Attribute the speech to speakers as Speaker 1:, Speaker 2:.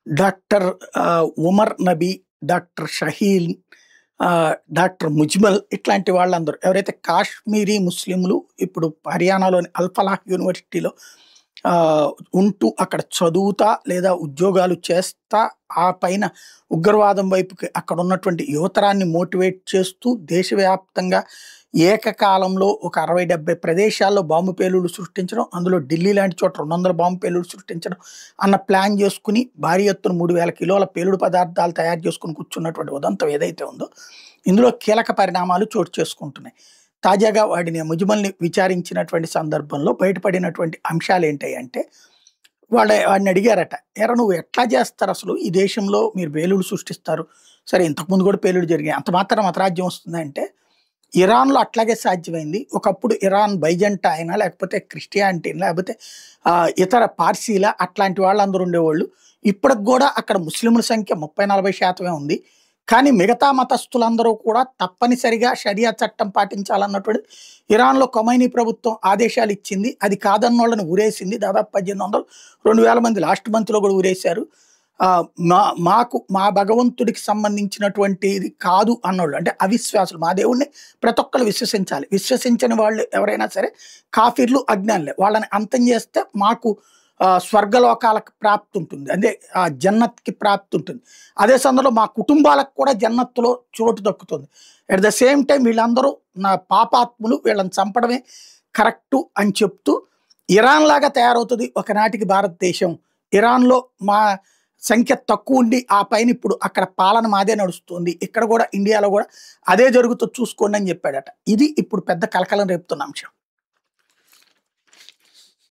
Speaker 1: Doctor Umar Nabi, doctor Shaheen, doctor Muzammil ఇట్లాంటి వాళ్ళందరూ ఎవరైతే కాశ్మీరీ ముస్లింలు ఇప్పుడు హర్యానాలోని అల్-ఫలాహ్ యూనివర్సిటీలో ఉంటూ అక్కడ చదువుతా లేదా ఉద్యోగాలు చేస్తా ఆ పైన ఉగ్రవాదం వైపుకి అక్కడ ఉన్నటువంటి యువతరాన్ని మోటివేట్ చేస్తూ దేశవ్యాప్తంగా ఏకకాలంలో ఒక 60-70 ప్రదేశాల్లో బాంబు పేలుళ్లు సృష్టించడం, అందులో ఢిల్లీ లాంటి చోట 200 బాంబు పేలుళ్లు సృష్టించడం అన్న ప్లాన్ చేసుకుని భారీ ఎత్తున 3000 కిలోల పేలుడు పదార్థాలు తయారు చేసుకుని కూర్చున్నటువంటి ఉదంతం ఏదైతే ఉందో ఇందులో కీలక పరిణామాలు చోటు చేసుకుంటున్నాయి. తాజాగా ముజ్మల్ని విచారించినటువంటి సందర్భంలో బయటపడినటువంటి అంశాలు ఏంటంటే వాడిని అడిగారట, ఎరా నువ్వు ఎట్లా చేస్తారు అసలు ఈ దేశంలో మీరు పేలుడు సృష్టిస్తారు, సరే ఇంతకుముందు కూడా పేలుడు జరిగాయి, అంత మాత్రం మతరాజ్యం వస్తుందంటే ఇరాన్లో అట్లాగే సాధ్యమైంది. ఒకప్పుడు ఇరాన్ బైజంటైనా లేకపోతే క్రిస్టియానిటీ లేకపోతే ఇతర పార్సీల అట్లాంటి వాళ్ళందరూ ఉండేవాళ్ళు. ఇప్పటికి కూడా అక్కడ ముస్లింల సంఖ్య 30-40% ఉంది. కానీ మిగతా మతస్థులందరూ కూడా తప్పనిసరిగా షరియా చట్టం పాటించాలన్నటువంటి ఇరాన్లో ఖొమైనీ ప్రభుత్వం ఆదేశాలు ఇచ్చింది. అది కాదన్నోళ్ళని ఊరేసింది. దాదాపు 1800-2000 మంది లాస్ట్ మంత్లో కూడా ఊరేశారు. మాకు మా భగవంతుడికి సంబంధించినటువంటిది కాదు అన్నోళ్ళు అంటే అవిశ్వాసులు, మా దేవుణ్ణి ప్రతి ఒక్కరు విశ్వసించాలి, విశ్వసించని వాళ్ళు ఎవరైనా సరే కాఫీర్లు అజ్ఞానులే, వాళ్ళని అంతం చేస్తే మాకు స్వర్గలోకాలకు ప్రాప్తి ఉంటుంది, అంటే జన్నత్కి ప్రాప్తి ఉంటుంది. అదే సందర్భంలో మా కుటుంబాలకు కూడా జన్నత్తులో చోటు దక్కుతుంది. అట్ ద సేమ్ టైం వీళ్ళందరూ నా పాపాత్ములు, వీళ్ళని చంపడమే కరెక్టు అని చెప్తూ ఇరాన్ లాగా తయారవుతుంది ఒకనాటికి భారతదేశం. ఇరాన్లో మా సంఖ్య తక్కువ ఉండి ఆ పైన ఇప్పుడు అక్కడ పాలన మాదే నడుస్తుంది, ఇక్కడ కూడా ఇండియాలో కూడా అదే జరుగుతూ చూసుకోండి అని చెప్పాడట. ఇది ఇప్పుడు పెద్ద కలకలం రేపుతున్న అంశం.